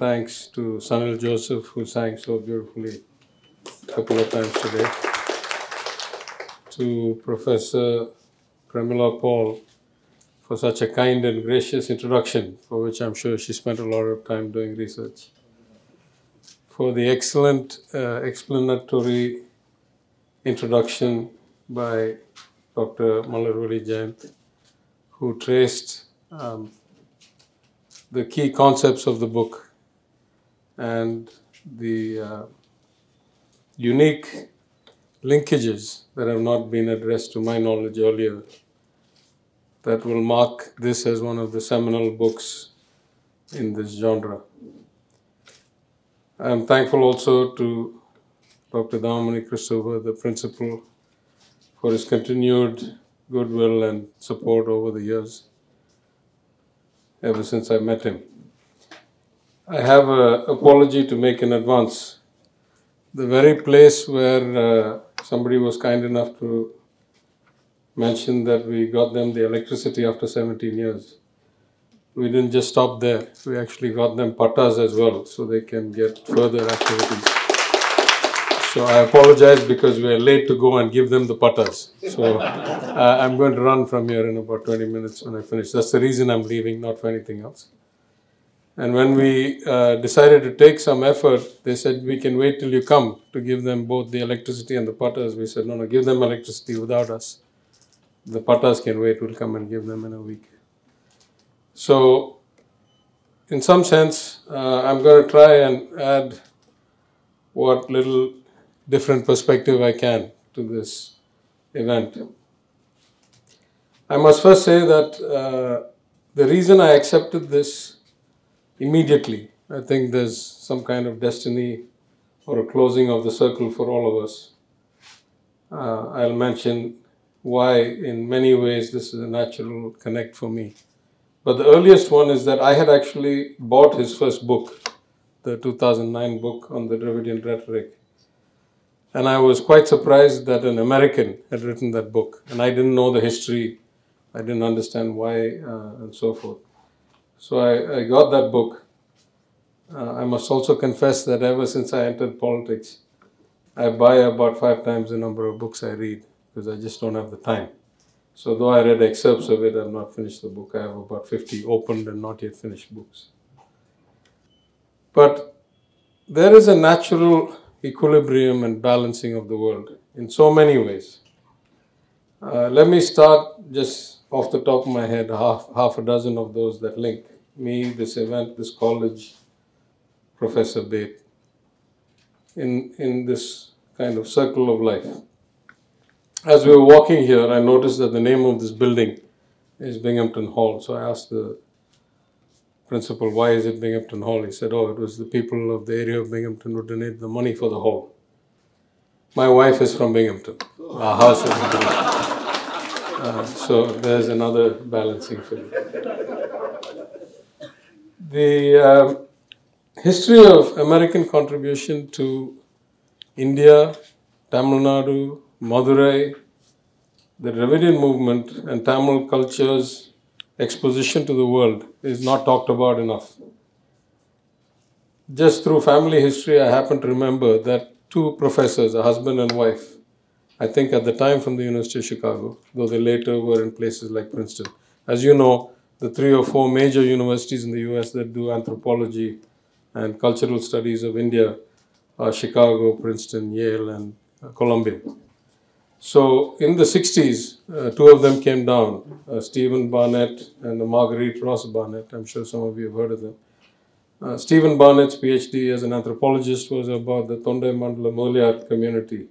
thanks to Sanil Joseph, who sang so beautifully a couple of times today, to Professor Pramila Paul for such a kind and gracious introduction, for which I'm sure she spent a lot of time doing research, for the excellent explanatory introduction by Dr. Malarvali Jayant, who traced the key concepts of the book and the unique linkages that have not been addressed to my knowledge earlier that will mark this as one of the seminal books in this genre. I am thankful also to Dr. Damani Christopher, the principal, for his continued goodwill and support over the years, ever since I met him. I have an apology to make in advance. The very place where somebody was kind enough to mention that we got them the electricity after 17 years. We didn't just stop there. We actually got them pattas as well, so they can get further activities. So I apologize because we are late to go and give them the pattas. So I'm going to run from here in about 20 minutes when I finish. That's the reason I'm leaving, not for anything else. And when we decided to take some effort, they said, we can wait till you come to give them both the electricity and the pattas. We said, no, give them electricity without us. The pattas can wait, we'll come and give them in a week. So, in some sense, I'm going to try and add what little different perspective I can to this event. I must first say that the reason I accepted this immediately, I think there's some kind of destiny or a closing of the circle for all of us. I'll mention why in many ways this is a natural connect for me. But the earliest one is that I had actually bought his first book, the 2009 book on the Dravidian rhetoric. And I was quite surprised that an American had written that book. And I didn't know the history, I didn't understand why, and so forth. So I got that book. I must also confess that ever since I entered politics, I buy about 5 times the number of books I read, because I just don't have the time. So though I read excerpts of it, I have not finished the book. I have about 50 opened and not yet finished books. But there is a natural equilibrium and balancing of the world in so many ways. Let me start just off the top of my head, half a dozen of those that link me, this event, this college, Professor Bate, in this kind of circle of life. As we were walking here, I noticed that the name of this building is Binghamton Hall. So I asked the principal, why is it Binghamton Hall? He said, oh, it was the people of the area of Binghamton who donated the money for the hall. My wife is from Binghamton. Our house is in Binghamton. So there's another balancing thing. The history of American contribution to India, Tamil Nadu, Madurai, the Dravidian movement and Tamil culture's exposition to the world is not talked about enough. Just through family history, I happen to remember that 2 professors, a husband and wife, I think at the time from the University of Chicago, though they later were in places like Princeton. As you know, the 3 or 4 major universities in the US that do anthropology and cultural studies of India are Chicago, Princeton, Yale, and Columbia. So in the 60s, 2 of them came down, Stephen Barnett and Marguerite Ross Barnett. I'm sure some of you have heard of them. Stephen Barnett's PhD as an anthropologist was about the Tondai Mandala Muliar community,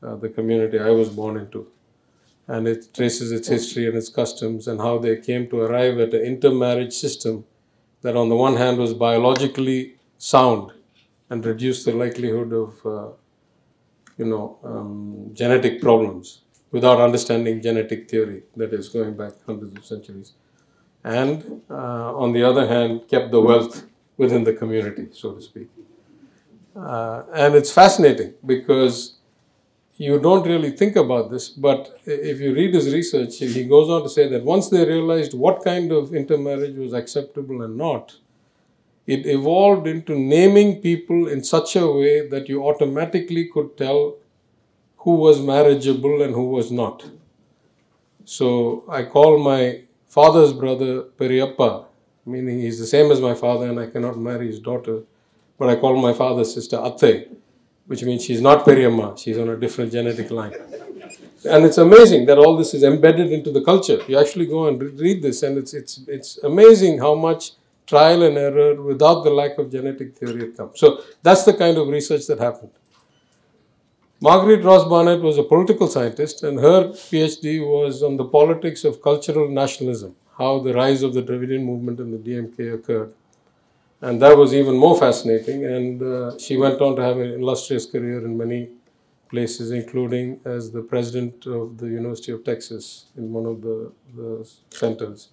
the community I was born into. And it traces its history and its customs and how they came to arrive at an intermarriage system that on the one hand was biologically sound and reduced the likelihood of genetic problems without understanding genetic theory, that is going back hundreds of centuries. And on the other hand, kept the wealth within the community, so to speak. And it's fascinating because you don't really think about this, but if you read his research, he goes on to say that once they realized what kind of intermarriage was acceptable and not, it evolved into naming people in such a way that you automatically could tell who was marriageable and who was not. So I call my father's brother Periyappa, meaning he's the same as my father and I cannot marry his daughter. But I call my father's sister Atte, which means she's not Periyamma, she's on a different genetic line. And it's amazing that all this is embedded into the culture. You actually go and read this, and it's amazing how much trial and error without the lack of genetic theory had come. So that's the kind of research that happened. Margaret Ross Barnett was a political scientist, and her PhD was on the politics of cultural nationalism, how the rise of the Dravidian movement and the DMK occurred. And that was even more fascinating, and she went on to have an illustrious career in many places, including as the president of the University of Texas in one of the centers.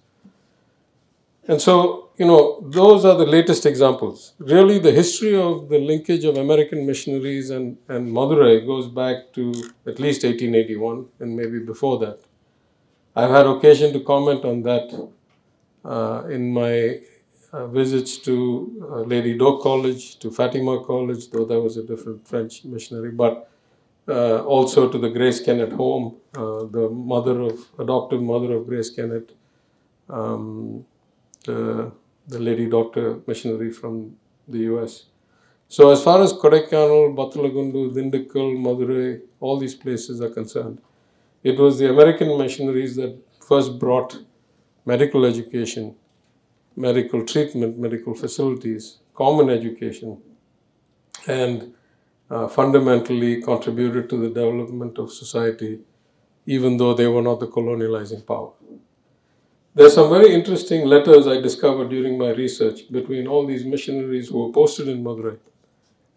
And so, those are the latest examples. Really, the history of the linkage of American missionaries and Madurai goes back to at least 1881 and maybe before that. I've had occasion to comment on that in my visits to Lady Doak College, to Fatima College, though that was a different French missionary, but also to the Grace Kennett home, the adoptive mother of Grace Kennett, the lady doctor missionary from the US. So as far as Kodaikanal, Battalagundu, Dindikkal, Madurai, all these places are concerned, it was the American missionaries that first brought medical education, medical treatment, medical facilities, common education, and fundamentally contributed to the development of society, even though they were not the colonializing power. There's some very interesting letters I discovered during my research between all these missionaries who were posted in Madurai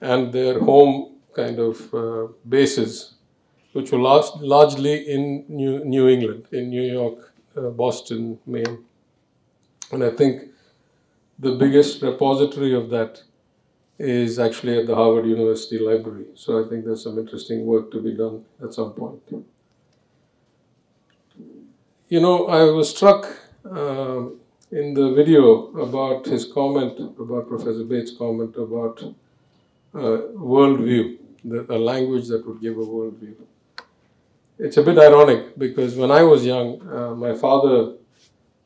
and their home kind of bases, which were largely in New England, in New York, Boston, Maine. And I think the biggest repository of that is actually at the Harvard University Library. So I think there's some interesting work to be done at some point. I was struck in the video about his comment, about Professor Bate's comment about worldview, a language that would give a worldview. It's a bit ironic because when I was young, my father,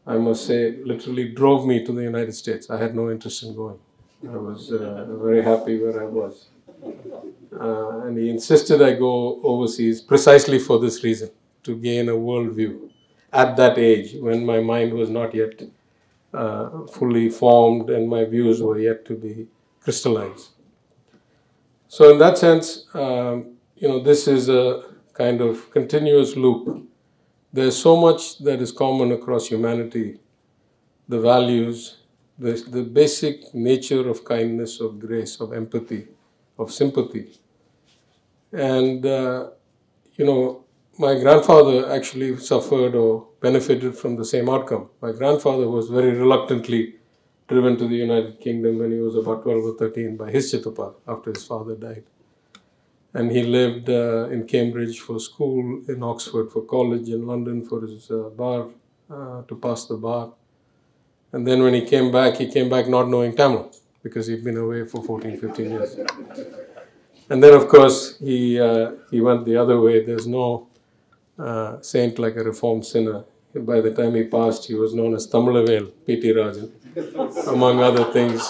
I must say, literally drove me to the United States. I had no interest in going. I was very happy where I was. And he insisted I go overseas precisely for this reason, to gain a worldview at that age when my mind was not yet fully formed and my views were yet to be crystallized. So in that sense, this is a kind of continuous loop. There's so much that is common across humanity, the values, the basic nature of kindness, of grace, of empathy, of sympathy. And, my grandfather actually suffered or benefited from the same outcome. My grandfather was very reluctantly driven to the United Kingdom when he was about 12 or 13 by his Chitapa after his father died. And he lived in Cambridge for school, in Oxford for college, in London for his bar, to pass the bar. And then when he came back not knowing Tamil because he'd been away for 14, 15 years. And then, of course, he went the other way. There's no saint like a reformed sinner. By the time he passed, he was known as Palanivel, P.T. Rajan, among other things.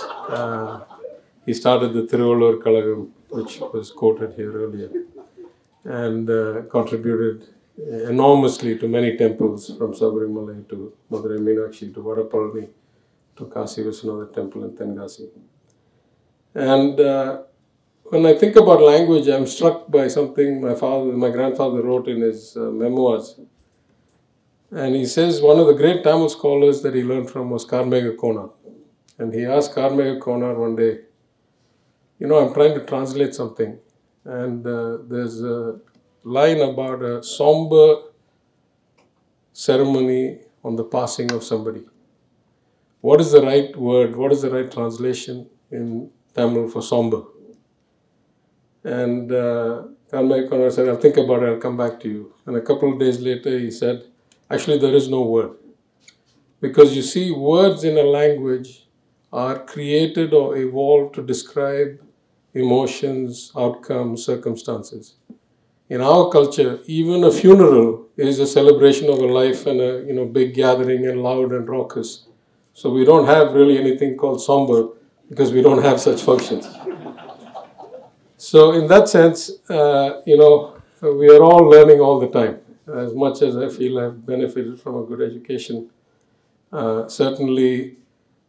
He started the Thiruvalur Kalagam, which was quoted here earlier, and contributed enormously to many temples, from Sabarimalai to Madurai Meenakshi to Vadapalani to Kasi Viswanath Temple in Tenkasi. And when I think about language, I'm struck by something my grandfather wrote in his memoirs. And he says one of the great Tamil scholars that he learned from was Karmega Konar. And he asked Karmega Konar one day, I'm trying to translate something. And there's a line about a somber ceremony on the passing of somebody. What is the right word? What is the right translation in Tamil for somber? And Karmega Konar said, I'll think about it, I'll come back to you. And a couple of days later he said, actually there is no word. Because you see, words in a language are created or evolved to describe emotions, outcomes, circumstances. In our culture, even a funeral is a celebration of a life and a big gathering and loud and raucous. So we don't have really anything called somber because we don't have such functions. So in that sense, we are all learning all the time. As much as I feel I've benefited from a good education, certainly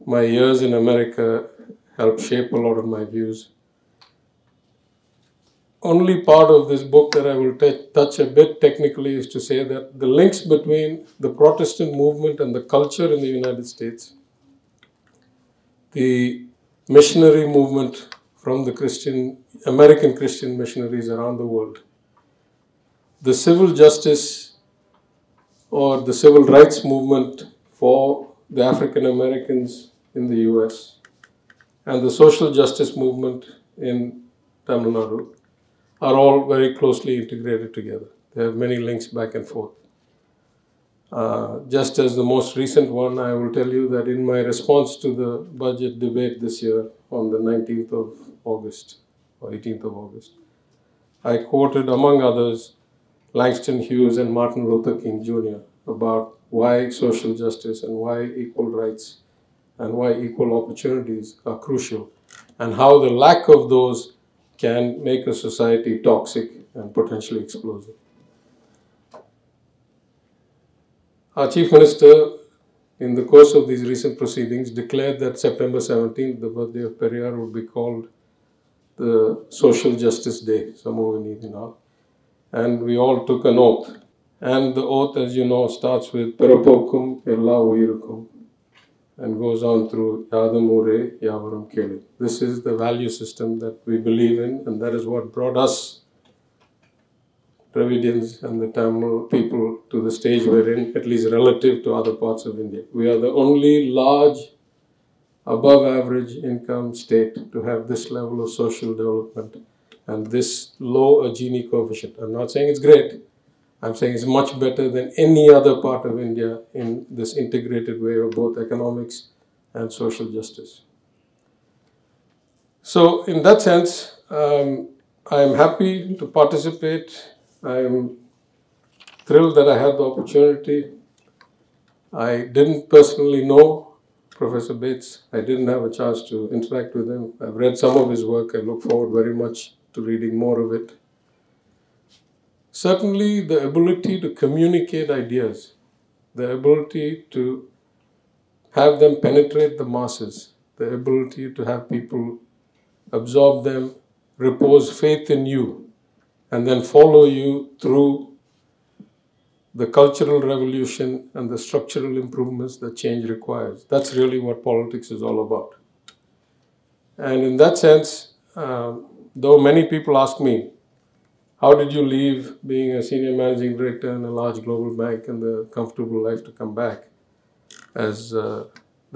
my years in America helped shape a lot of my views. Only part of this book that I will touch a bit technically is to say that the links between the Protestant movement and the culture in the United States, the missionary movement from the American Christian missionaries around the world, the civil justice or the civil rights movement for the African Americans in the US, and the social justice movement in Tamil Nadu are all very closely integrated together. There are many links back and forth. Just as the most recent one, I will tell you that in my response to the budget debate this year on the 19th of August or 18th of August, I quoted, among others, Langston Hughes and Martin Luther King Jr. about why social justice and why equal rights and why equal opportunities are crucial, and how the lack of those can make a society toxic and potentially explosive. Our Chief Minister, in the course of these recent proceedings, declared that September 17th, the birthday of Periyar, would be called the Social Justice Day, and we all took an oath. And the oath, as you know, starts with Pirapokkum Ella Uyirukkum and goes on through Yadam Ure Yavaram Keli. This is the value system that we believe in, and that is what brought us, Dravidians and the Tamil people, to the stage we're in, at least relative to other parts of India. We are the only large, above average income state to have this level of social development and this low a Gini coefficient. I'm not saying it's great. I'm saying it's much better than any other part of India in this integrated way of both economics and social justice. So in that sense, I am happy to participate. I am thrilled that I had the opportunity. I didn't personally know Professor Bates. I didn't have a chance to interact with him. I've read some of his work. I look forward very much to reading more of it. Certainly, the ability to communicate ideas, the ability to have them penetrate the masses, the ability to have people absorb them, repose faith in you, and then follow you through the cultural revolution and the structural improvements that change requires. That's really what politics is all about. And in that sense, though many people ask me, how did you leave being a senior managing director in a large global bank and the comfortable life to come back? As the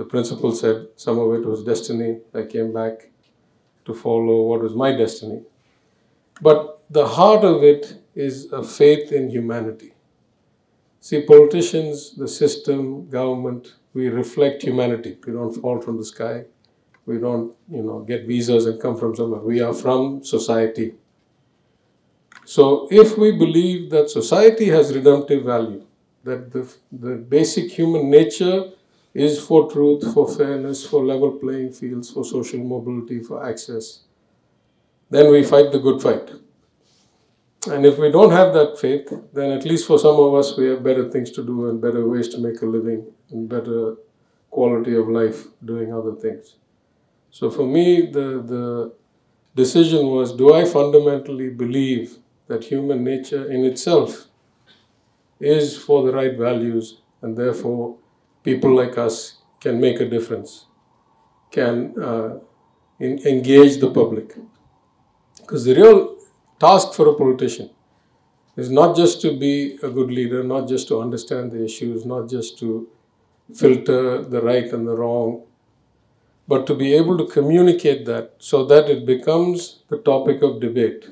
principal said, some of it was destiny. I came back to follow what was my destiny. But the heart of it is a faith in humanity. See, politicians, the system, government, we reflect humanity. We don't fall from the sky. We don't, get visas and come from somewhere. We are from society. So if we believe that society has redemptive value, that the basic human nature is for truth, for fairness, for level playing fields, for social mobility, for access, then we fight the good fight. And if we don't have that faith, then at least for some of us, we have better things to do and better ways to make a living and better quality of life doing other things. So for me, the decision was, do I fundamentally believe that human nature in itself is for the right values, and therefore people like us can make a difference, can engage the public? Because the real task for a politician is not just to be a good leader, not just to understand the issues, not just to filter the right and the wrong, but to be able to communicate that so that it becomes the topic of debate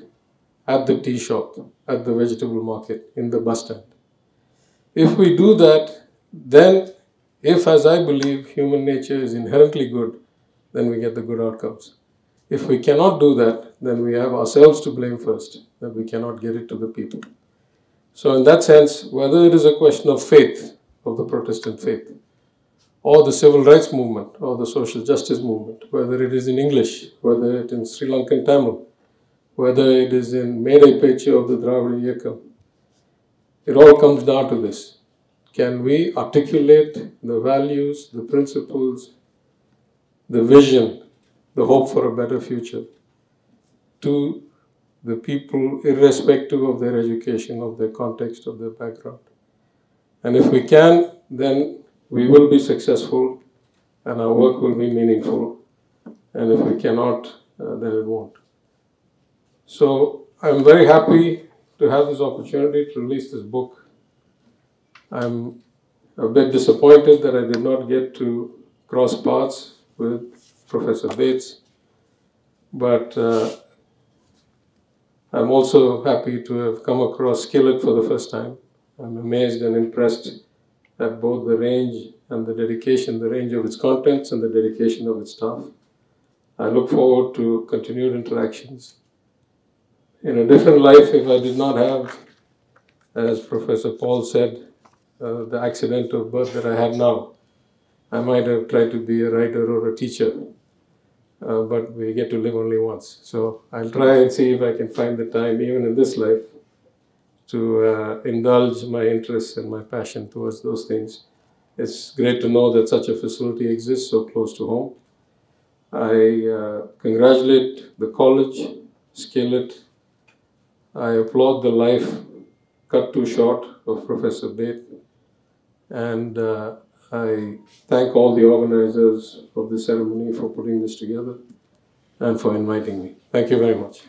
at the tea shop, at the vegetable market, in the bus stand. If we do that, then if, as I believe, human nature is inherently good, then we get the good outcomes. If we cannot do that, then we have ourselves to blame first, that we cannot get it to the people. So in that sense, whether it is a question of faith, of the Protestant faith, or the civil rights movement, or the social justice movement, whether it is in English, whether it is in Sri Lankan Tamil, whether it is in Mede Pechu of the Dravida Iyakam, it all comes down to this. Can we articulate the values, the principles, the vision, the hope for a better future to the people, irrespective of their education, of their context, of their background? And if we can, then we will be successful and our work will be meaningful. And if we cannot, then it won't. So I'm very happy to have this opportunity to release this book. I'm a bit disappointed that I did not get to cross paths with Professor Bates, but I'm also happy to have come across SCHILET for the first time. I'm amazed and impressed at both the range and the dedication, the range of its contents and the dedication of its staff. I look forward to continued interactions. In a different life, if I did not have, as Professor Paul said, the accident of birth that I had now, I might have tried to be a writer or a teacher, but we get to live only once. So I'll try and see if I can find the time, even in this life, to indulge my interests and my passion towards those things. It's great to know that such a facility exists so close to home. I congratulate the college, SCHILET. I applaud the life cut too short of Professor Bate, and I thank all the organizers of the ceremony for putting this together and for inviting me. Thank you very much.